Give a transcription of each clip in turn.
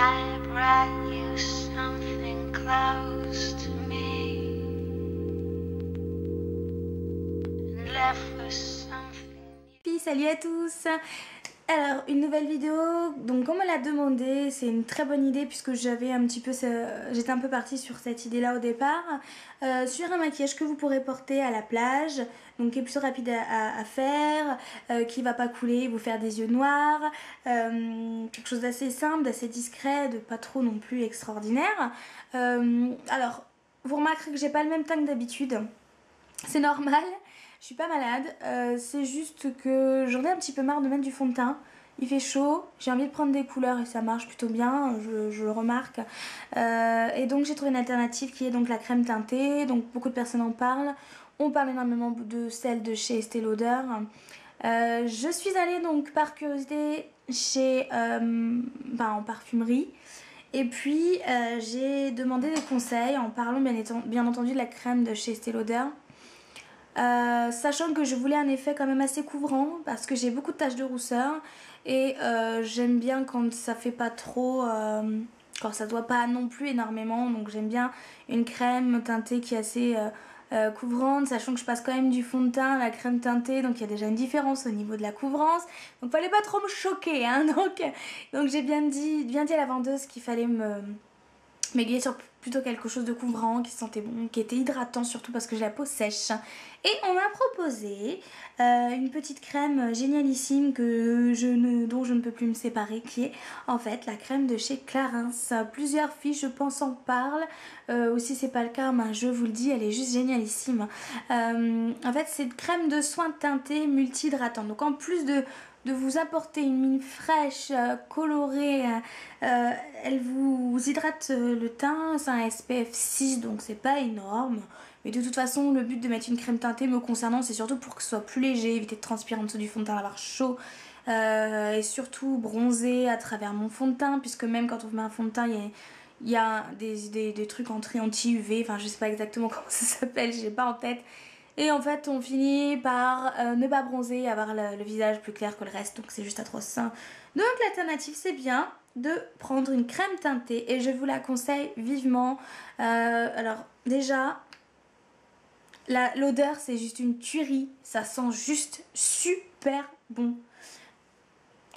I brought you something close to me and left with something. Salut à tous. Alors une nouvelle vidéo, donc comme on l'a demandé, c'est une très bonne idée puisque j'avais un petit peu, j'étais un peu partie sur cette idée là au départ, sur un maquillage que vous pourrez porter à la plage, donc qui est plutôt rapide à faire, qui va pas couler, vous faire des yeux noirs, quelque chose d'assez simple, d'assez discret, de pas trop non plus extraordinaire. Alors vous remarquerez que j'ai pas le même teint que d'habitude, c'est normal. Je suis pas malade, c'est juste que j'en ai un petit peu marre de mettre du fond de teint. Il fait chaud, j'ai envie de prendre des couleurs et ça marche plutôt bien, je le remarque. Et donc j'ai trouvé une alternative qui est donc la crème teintée, donc beaucoup de personnes en parlent. On parle énormément de celle de chez Estée Lauder. Je suis allée donc par curiosité chez, en parfumerie. Et puis j'ai demandé des conseils en parlant bien entendu de la crème de chez Estée Lauder. Sachant que je voulais un effet quand même assez couvrant parce que j'ai beaucoup de taches de rousseur et j'aime bien quand ça fait pas trop, quand ça doit pas non plus énormément, donc j'aime bien une crème teintée qui est assez couvrante, sachant que je passe quand même du fond de teint à la crème teintée, donc il y a déjà une différence au niveau de la couvrance, donc fallait pas trop me choquer, hein, donc j'ai bien dit à la vendeuse qu'il fallait m'aiguiller sur plutôt quelque chose de couvrant, qui sentait bon, qui était hydratant surtout parce que j'ai la peau sèche. Et on m'a proposé une petite crème génialissime dont je ne peux plus me séparer, qui est en fait la crème de chez Clarins. Plusieurs filles je pense en parlent, ou si c'est pas le cas, ben, je vous le dis, elle est juste génialissime. En fait c'est une crème de soin teintée multi-hydratante, donc en plus de vous apporter une mine fraîche, colorée, elle vous hydrate le teint, c'est un SPF 6 donc c'est pas énorme, mais de toute façon le but de mettre une crème teintée me concernant c'est surtout pour que ce soit plus léger, éviter de transpirer en dessous du fond de teint, d'avoir chaud et surtout bronzer à travers mon fond de teint, puisque même quand on met un fond de teint il y a des trucs anti-UV, enfin je sais pas exactement comment ça s'appelle, j'ai pas en tête. Et en fait on finit par ne pas bronzer et avoir le visage plus clair que le reste, donc c'est juste atroce. Donc l'alternative c'est bien de prendre une crème teintée et je vous la conseille vivement. Alors déjà l'odeur c'est juste une tuerie, ça sent juste super bon.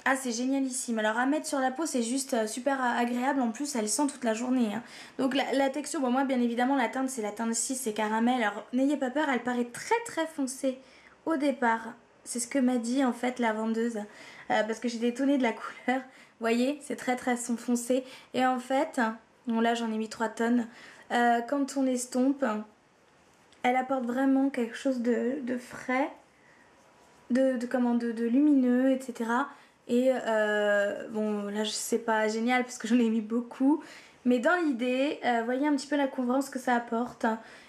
Ah c'est génialissime, alors à mettre sur la peau c'est juste super agréable, en plus elle sent toute la journée hein. Donc la texture, bon moi bien évidemment la teinte c'est la teinte 6, c'est caramel, alors n'ayez pas peur, elle paraît très foncée au départ. C'est ce que m'a dit en fait la vendeuse, parce que j'étais étonnée de la couleur, vous voyez c'est très foncé, et en fait, bon là j'en ai mis 3 tonnes, quand on estompe, elle apporte vraiment quelque chose de frais, de lumineux, etc. Et bon là c'est pas génial parce que j'en ai mis beaucoup, mais dans l'idée voyez un petit peu la couvrance que ça apporte.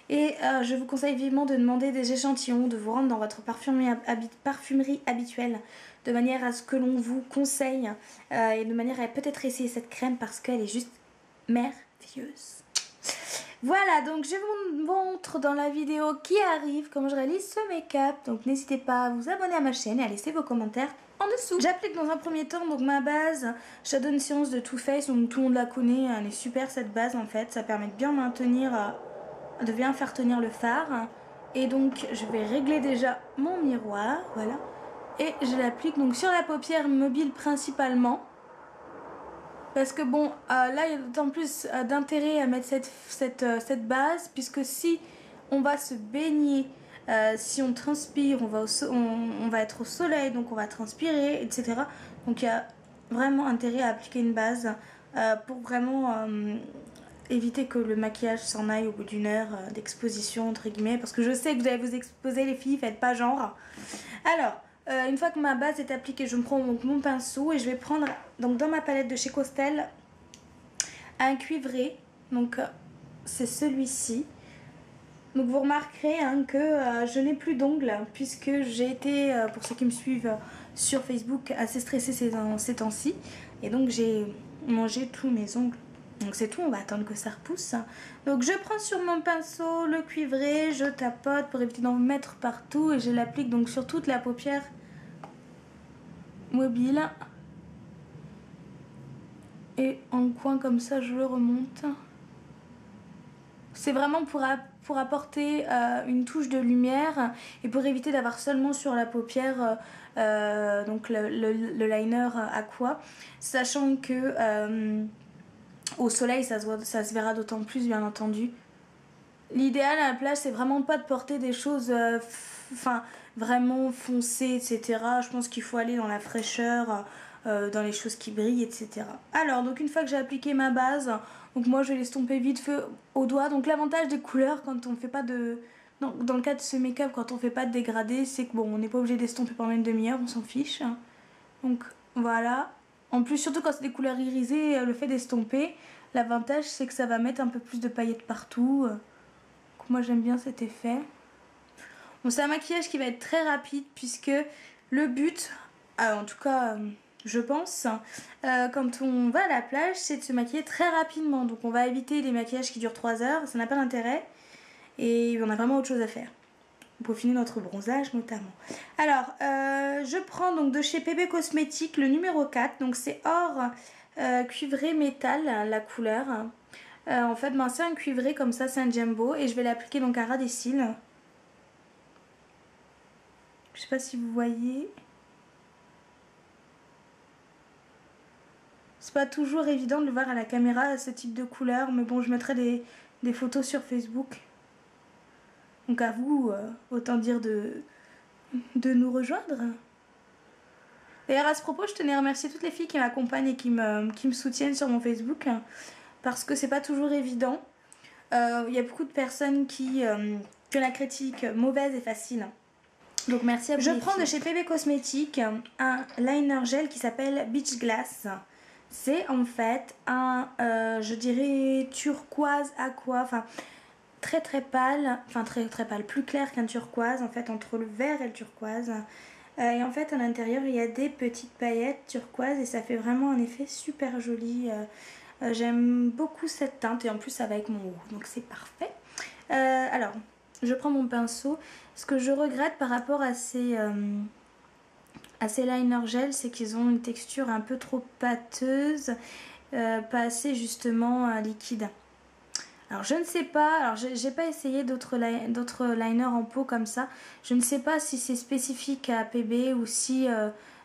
Et je vous conseille vivement de demander des échantillons, de vous rendre dans votre parfumerie habituelle, de manière à ce que l'on vous conseille et de manière à peut-être essayer cette crème parce qu'elle est juste merveilleuse. Voilà, donc je vous montre dans la vidéo qui arrive comment je réalise ce make-up. Donc n'hésitez pas à vous abonner à ma chaîne et à laisser vos commentaires en dessous. J'applique dans un premier temps donc ma base Shadow Science de Too Faced, donc tout le monde la connaît, elle est super cette base en fait, ça permet de bien maintenir, de bien faire tenir le fard. Et donc je vais régler déjà mon miroir, voilà. Et je l'applique donc sur la paupière mobile principalement. Parce que bon, là il y a d'autant plus d'intérêt à mettre cette base, puisque si on va se baigner, si on transpire, on va être au soleil, donc on va transpirer, etc. Donc il y a vraiment intérêt à appliquer une base pour vraiment éviter que le maquillage s'en aille au bout d'une heure d'exposition, entre guillemets. Parce que je sais que vous allez vous exposer les filles, faites pas genre. Alors... une fois que ma base est appliquée, je me prends donc mon pinceau et je vais prendre donc dans ma palette de chez Costel un cuivré, donc c'est celui-ci. Donc vous remarquerez hein, que je n'ai plus d'ongles puisque j'ai été, pour ceux qui me suivent sur Facebook, assez stressée ces temps-ci, et donc j'ai mangé tous mes ongles. Donc c'est tout, on va attendre que ça repousse. Donc je prends sur mon pinceau le cuivré, je tapote pour éviter d'en mettre partout et je l'applique donc sur toute la paupière mobile. Et en coin comme ça, je le remonte. C'est vraiment pour apporter une touche de lumière et pour éviter d'avoir seulement sur la paupière donc le liner aqua. Sachant que au soleil, ça se verra d'autant plus, bien entendu. L'idéal à la plage, c'est vraiment pas de porter des choses vraiment foncées, etc. Je pense qu'il faut aller dans la fraîcheur, dans les choses qui brillent, etc. Alors, donc une fois que j'ai appliqué ma base, donc moi je vais l'estomper vite fait au doigt. Donc l'avantage des couleurs quand on fait pas de... Dans le cas de ce make-up, quand on fait pas de dégradé, c'est que bon, on n'est pas obligé d'estomper pendant une demi-heure, on s'en fiche. Donc voilà. En plus, surtout quand c'est des couleurs irisées, le fait d'estomper, l'avantage c'est que ça va mettre un peu plus de paillettes partout. Moi j'aime bien cet effet. Bon, c'est un maquillage qui va être très rapide puisque le but, en tout cas je pense, quand on va à la plage, c'est de se maquiller très rapidement. Donc on va éviter les maquillages qui durent 3 heures, ça n'a pas d'intérêt. Et on a vraiment autre chose à faire. Pour peaufiner notre bronzage notamment. Alors, je prends donc de chez PB Cosmétiques le numéro 4. Donc c'est or cuivré métal, la couleur. En fait, c'est un cuivré comme ça, c'est un jumbo. Et je vais l'appliquer donc à ras des cils. Je sais pas si vous voyez. C'est pas toujours évident de le voir à la caméra, ce type de couleur. Mais bon, je mettrai des photos sur Facebook. Donc à vous, autant dire de nous rejoindre. D'ailleurs, à ce propos, je tenais à remercier toutes les filles qui m'accompagnent et qui me soutiennent sur mon Facebook. Parce que c'est pas toujours évident. Il y a beaucoup de personnes qui la critique mauvaise et facile. Donc merci à vous. Je prends de chez PB Cosmétiques un liner gel qui s'appelle Beach Glass. C'est en fait un, je dirais, turquoise aqua, enfin très très pâle, enfin très très pâle, plus clair qu'un turquoise en fait, entre le vert et le turquoise. Et en fait à l'intérieur il y a des petites paillettes turquoise et ça fait vraiment un effet super joli. J'aime beaucoup cette teinte et en plus ça va avec mon haut, donc c'est parfait. Alors, je prends mon pinceau. Ce que je regrette par rapport à ces liners gel, c'est qu'ils ont une texture un peu trop pâteuse, pas assez justement liquide. Alors je ne sais pas, alors j'ai pas essayé d'autres liners en peau comme ça. Je ne sais pas si c'est spécifique à PB ou si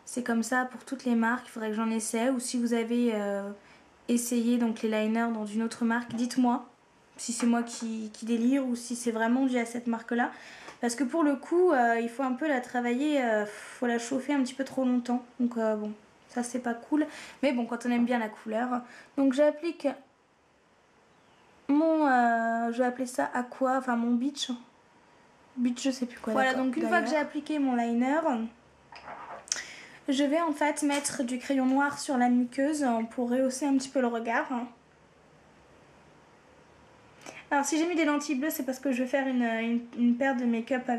c'est comme ça pour toutes les marques. Il faudrait que j'en essaie, ou si vous avez essayé donc les liners dans une autre marque, dites-moi si c'est moi qui délire ou si c'est vraiment dû à cette marque là, parce que pour le coup il faut un peu la travailler, faut la chauffer un petit peu trop longtemps, donc bon, ça c'est pas cool, mais bon, quand on aime bien la couleur. Donc j'applique mon je vais appeler ça aqua, enfin mon beach je sais plus quoi. Voilà, donc une fois que j'ai appliqué mon liner, je vais en fait mettre du crayon noir sur la muqueuse pour rehausser un petit peu le regard. Alors si j'ai mis des lentilles bleues, c'est parce que je vais faire une paire de make-up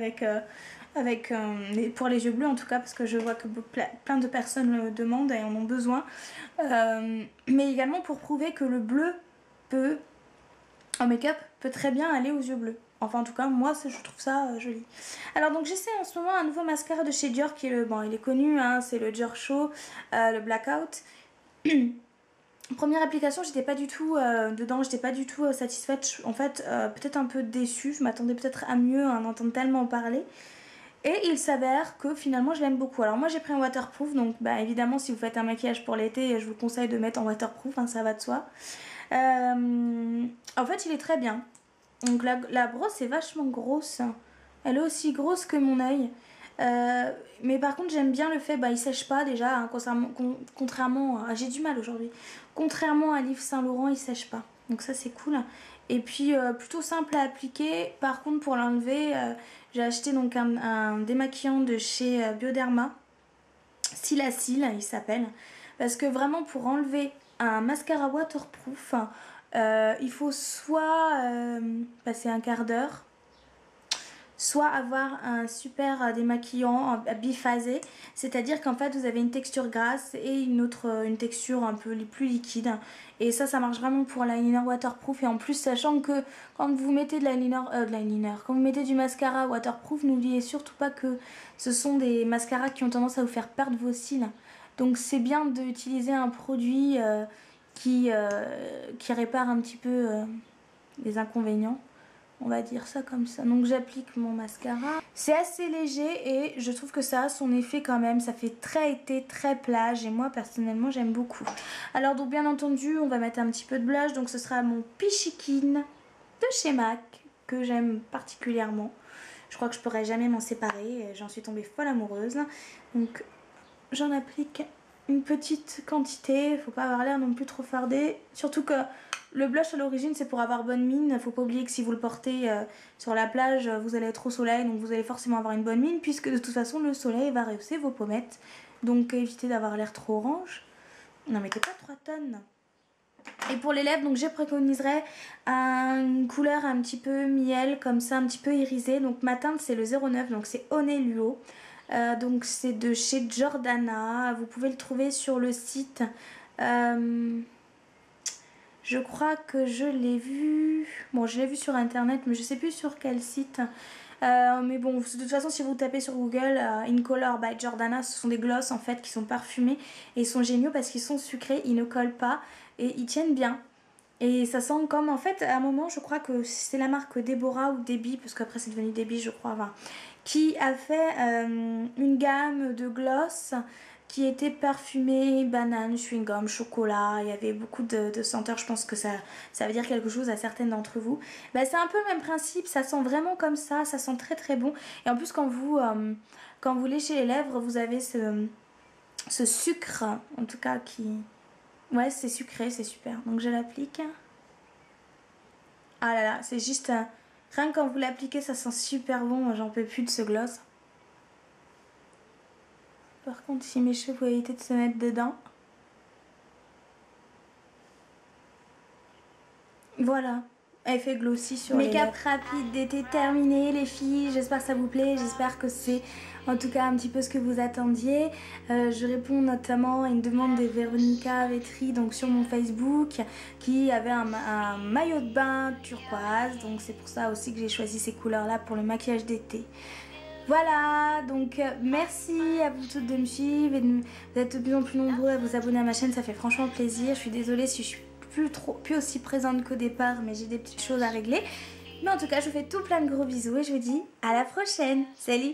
pour les yeux bleus en tout cas, parce que je vois que plein de personnes le demandent et en ont besoin. Mais également pour prouver que le bleu en make-up peut très bien aller aux yeux bleus. Enfin en tout cas moi je trouve ça joli. Alors donc j'essaie en ce moment un nouveau mascara de chez Dior qui est il est connu, hein, c'est le Dior Show, le Blackout. Première application, j'étais pas du tout dedans, j'étais pas du tout satisfaite. En fait, peut-être un peu déçue, je m'attendais peut-être à mieux, à en entendre tellement parler. Et il s'avère que finalement je l'aime beaucoup. Alors moi j'ai pris un waterproof, donc évidemment si vous faites un maquillage pour l'été, je vous conseille de mettre en waterproof, hein, ça va de soi. En fait il est très bien. Donc la brosse est vachement grosse, elle est aussi grosse que mon œil. Mais par contre j'aime bien le fait, il sèche pas déjà, hein, contrairement à, j'ai du mal aujourd'hui, contrairement à Yves Saint Laurent, il sèche pas, donc ça c'est cool. Et puis plutôt simple à appliquer. Par contre pour l'enlever, j'ai acheté donc un démaquillant de chez Bioderma, Silacil il s'appelle, parce que vraiment pour enlever un mascara waterproof, il faut soit passer un quart d'heure, soit avoir un super démaquillant biphasé, c'est-à-dire qu'en fait vous avez une texture grasse et une texture un peu plus liquide, et ça marche vraiment pour l'eyeliner waterproof. Et en plus sachant que quand vous mettez quand vous mettez du mascara waterproof, n'oubliez surtout pas que ce sont des mascaras qui ont tendance à vous faire perdre vos cils, donc c'est bien d'utiliser un produit qui répare un petit peu les inconvénients. On va dire ça comme ça. Donc j'applique mon mascara. C'est assez léger et je trouve que ça a son effet quand même. Ça fait très été, très plage et moi personnellement j'aime beaucoup. Alors donc bien entendu on va mettre un petit peu de blush. Donc ce sera mon Pichikin de chez MAC que j'aime particulièrement. Je crois que je pourrais jamais m'en séparer. J'en suis tombée folle amoureuse. Donc j'en applique une petite quantité. Faut pas avoir l'air non plus trop fardé. Surtout que le blush à l'origine c'est pour avoir bonne mine. Faut pas oublier que si vous le portez sur la plage, vous allez être au soleil, donc vous allez forcément avoir une bonne mine puisque de toute façon le soleil va rehausser vos pommettes. Donc évitez d'avoir l'air trop orange. N'en mettez pas 3 tonnes. Et pour les lèvres, donc je préconiserais une couleur un petit peu miel, comme ça, un petit peu irisée. Donc ma teinte c'est le 09, donc c'est Honey Luo. Donc c'est de chez Jordana. Vous pouvez le trouver sur le site. Je crois que je l'ai vu. Bon, je l'ai vu sur internet, mais je sais plus sur quel site. Mais bon, de toute façon, si vous tapez sur Google In Color by Jordana, ce sont des glosses en fait qui sont parfumés et ils sont géniaux parce qu'ils sont sucrés, ils ne collent pas et ils tiennent bien. Et ça sent comme en fait, à un moment, je crois que c'est la marque Deborah ou Debbie, parce qu'après c'est devenu Debbie, je crois, enfin, qui a fait une gamme de gloss qui était parfumée, banane, chewing-gum, chocolat. Il y avait beaucoup de senteurs. Je pense que ça veut dire quelque chose à certaines d'entre vous. Bah, c'est un peu le même principe. Ça sent vraiment comme ça sent très très bon. Et en plus, quand vous léchez les lèvres, vous avez ce sucre, en tout cas, qui... Ouais, c'est sucré, c'est super. Donc je l'applique. Ah là là, c'est juste... rien que quand vous l'appliquez, ça sent super bon. J'en peux plus de ce gloss. Par contre, si mes cheveux vont éviter de se mettre dedans. Voilà. Effet glossy sur les lèvres. Make-up rapide d'été terminé les filles. J'espère que ça vous plaît. J'espère que c'est en tout cas un petit peu ce que vous attendiez. Je réponds notamment à une demande de Véronica Vetri donc sur mon Facebook qui avait un maillot de bain turquoise. Donc c'est pour ça aussi que j'ai choisi ces couleurs là pour le maquillage d'été. Voilà, donc merci à vous toutes de me suivre et d'être de plus en plus nombreux à vous abonner à ma chaîne, ça fait franchement plaisir. Je suis désolée si je suis plus aussi présente qu'au départ, mais j'ai des petites choses à régler. Mais en tout cas, je vous fais tout plein de gros bisous et je vous dis à la prochaine. Salut!